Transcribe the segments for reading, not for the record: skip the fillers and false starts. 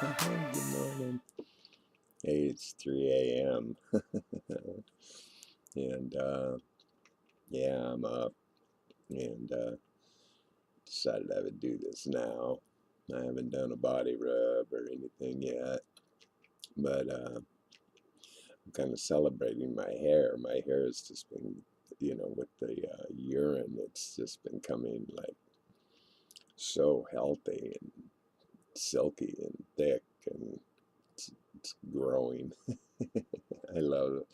Good morning. Hey, it's 3 a.m. and yeah, I'm up and decided I would do this now. I haven't done a body rub or anything yet, but I'm kind of celebrating my hair. My hair has just been, with the urine, it's just been coming like so healthy and silky and thick, and it's growing. I love it.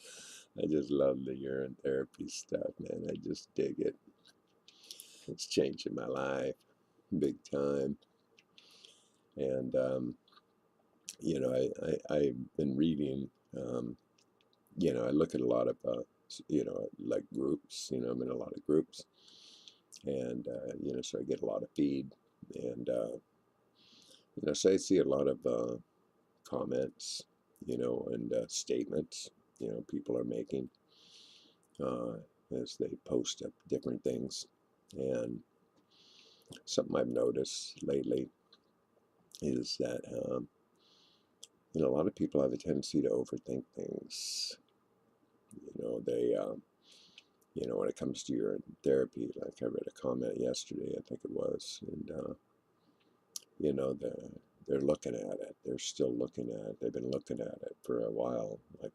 I just love the urine therapy stuff, man. I just dig it. It's changing my life big time. And, I've been reading, I look at a lot of, like groups, I'm in a lot of groups. And, so I get a lot of feed. And, so I see a lot of comments, and statements, people are making uh, as they post up different things. And something I've noticed lately is that a lot of people have a tendency to overthink things. They when it comes to urine therapy, like I read a comment yesterday, I think it was, and they're looking at it. They're still looking at it. They've been looking at it for a while. Like,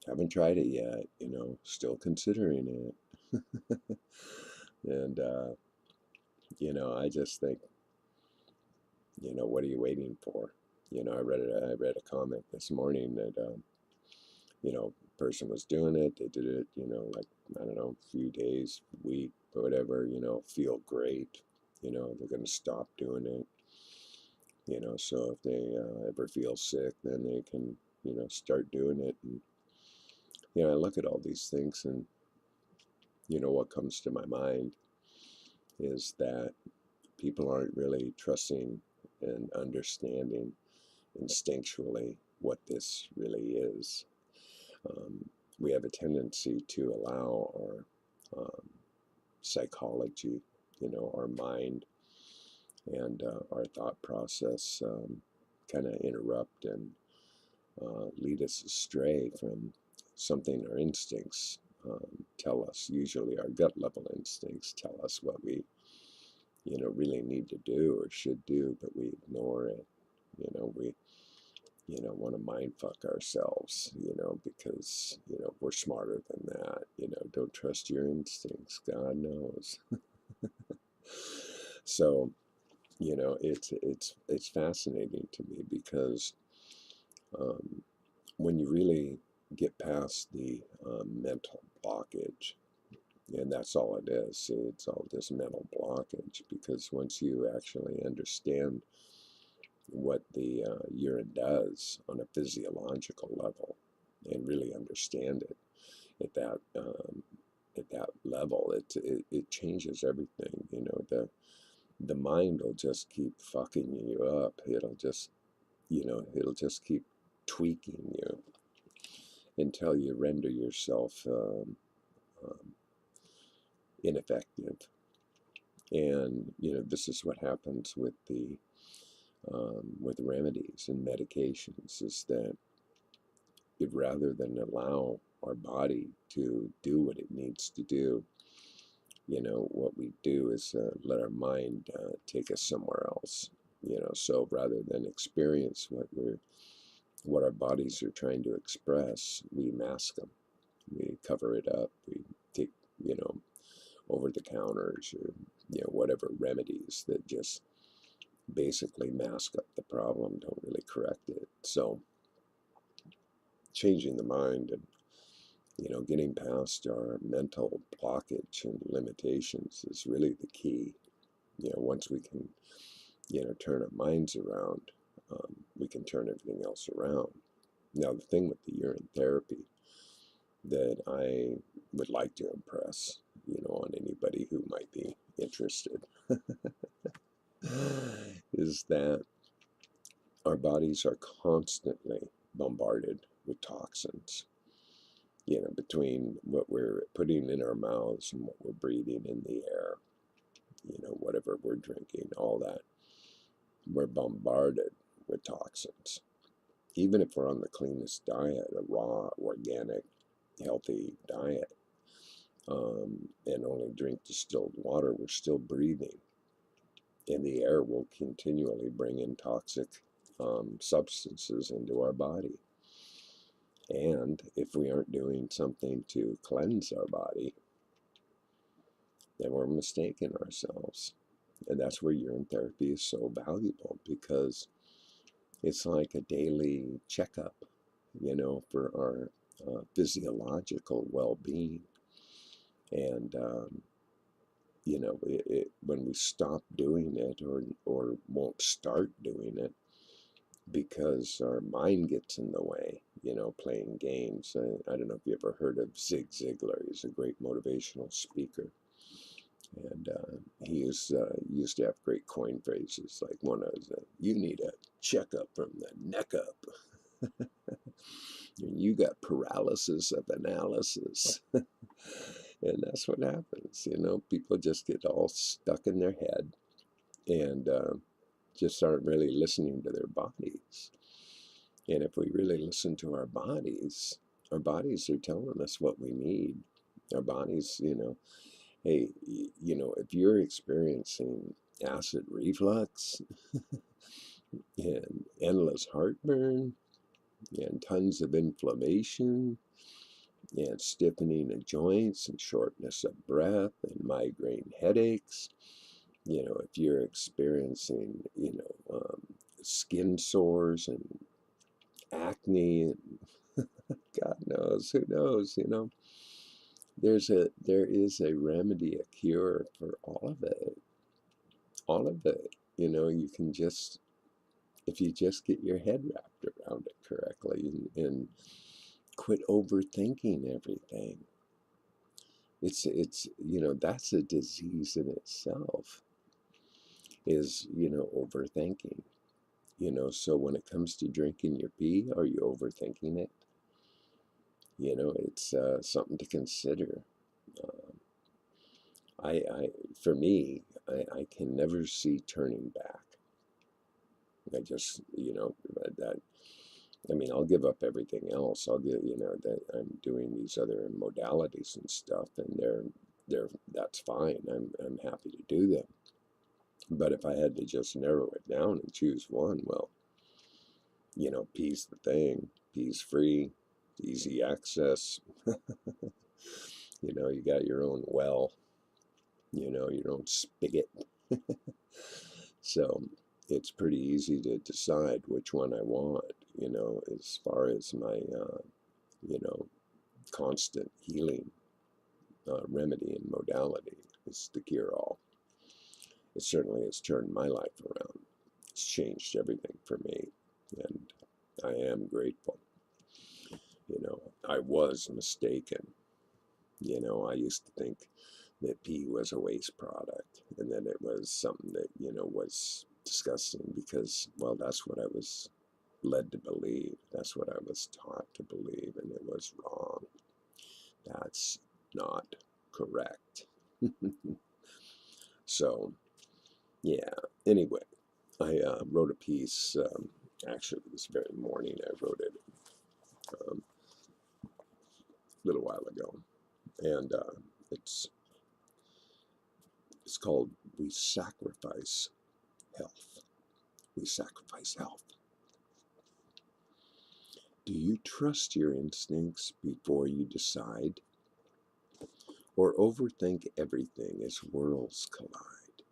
haven't tried it yet. Still considering it. And I just think, what are you waiting for? I read a comment this morning that person was doing it. They did it, like, I don't know, a few days, week, whatever, feel great. They're going to stop doing it. So if they ever feel sick, then they can, start doing it. And, I look at all these things, and, what comes to my mind is that people aren't really trusting and understanding instinctually what this really is. We have a tendency to allow our psychology, our mind, and our thought process kind of interrupt and lead us astray from something our instincts tell us. Usually our gut level instincts tell us what we, really need to do or should do, but we ignore it. We want to mind fuck ourselves, because, we're smarter than that. Don't trust your instincts, God knows. So, it's fascinating to me because um, when you really get past the mental blockage, and that's all it is, it's all this mental blockage, because once you actually understand what the urine does on a physiological level and really understand it at that level, it changes everything. The mind will just keep fucking you up. It'll just keep tweaking you until you render yourself ineffective. And this is what happens with the with remedies and medications, is that rather than allow our body to do what it needs to do, what we do is let our mind take us somewhere else. So rather than experience what our bodies are trying to express, we mask them, we cover it up, we take, over the counters or, whatever remedies that just basically mask up the problem, don't really correct it. So changing the mind and, getting past our mental blockage and limitations is really the key. Once we can, turn our minds around, we can turn everything else around. Now, the thing with the urine therapy that I would like to impress, on anybody who might be interested, is that our bodies are constantly bombarded with toxins, between what we're putting in our mouths and what we're breathing in the air, whatever we're drinking, all that. We're bombarded with toxins. Even if we're on the cleanest diet, a raw, organic, healthy diet, and only drink distilled water, we're still breathing. And the air will continually bring in toxic substances into our body. And if we aren't doing something to cleanse our body, then we're mistaking ourselves. And that's where urine therapy is so valuable, because it's like a daily checkup, for our physiological well-being. And, when we stop doing it, or won't start doing it because our mind gets in the way, playing games. I don't know if you ever heard of Zig Ziglar. He's a great motivational speaker. And he used to have great coin phrases. Like one is, you need a checkup from the neck up. You got paralysis of analysis. And that's what happens. People just get all stuck in their head, and just aren't really listening to their bodies. And if we really listen to our bodies are telling us what we need. Our bodies, hey, if you're experiencing acid reflux and endless heartburn and tons of inflammation and stiffening of joints and shortness of breath and migraine headaches, if you're experiencing, skin sores and acne and God knows, who knows, there is a remedy, a cure for all of it. All of it. You can just, if you just get your head wrapped around it correctly, and quit overthinking everything. It's that's a disease in itself, is, overthinking. So when it comes to drinking your pee, are you overthinking it? It's something to consider. For me, I can never see turning back. I just, that, I mean, I'll give up everything else. I'll get, that I'm doing these other modalities and stuff, and that's fine. I'm happy to do them. But if I had to just narrow it down and choose one, well, pee's the thing. Pee's free, easy access. You got your own well, your own spigot. So it's pretty easy to decide which one I want, as far as my, constant healing remedy and modality. It's the cure-all. It certainly has turned my life around. It's changed everything for me, and I am grateful. I was mistaken. I used to think that pee was a waste product, and then it was something that, was disgusting because, well, that's what I was led to believe. That's what I was taught to believe, and it was wrong. That's not correct. So, yeah, anyway, I wrote a piece, actually this very morning I wrote it, a little while ago, and it's called We Sacrifice Health. We sacrifice health. Do you trust your instincts before you decide? Or overthink everything as worlds collide?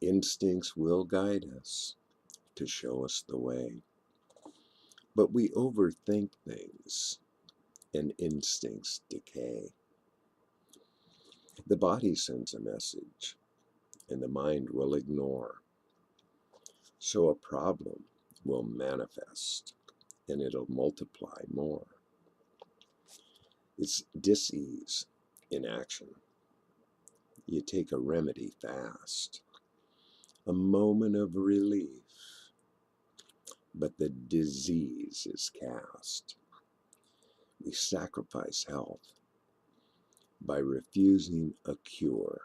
Instincts will guide us to show us the way. But we overthink things, and instincts decay. The body sends a message, and the mind will ignore. So a problem will manifest, and it'll multiply more. It's dis-ease in action. You take a remedy fast, a moment of relief, but the disease is cast. We sacrifice health by refusing a cure.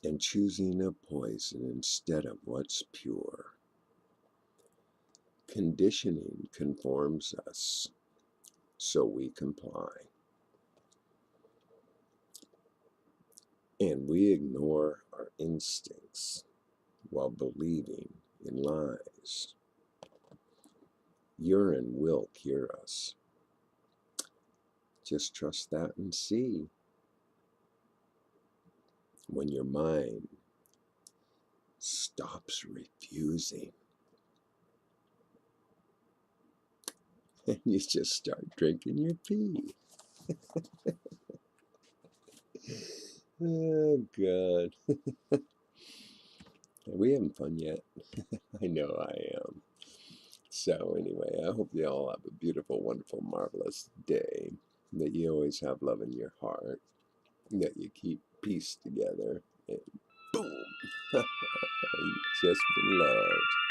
and choosing a poison instead of what's pure. Conditioning conforms us, so we comply. And we ignore our instincts while believing in lies. Urine will cure us. Just trust that and see. When your mind stops refusing and you just start drinking your pee. Oh, God. Are we having fun yet? I know I am. So anyway, I hope you all have a beautiful, wonderful, marvelous day. That you always have love in your heart. That you keep peace together. And boom! You've just been loved.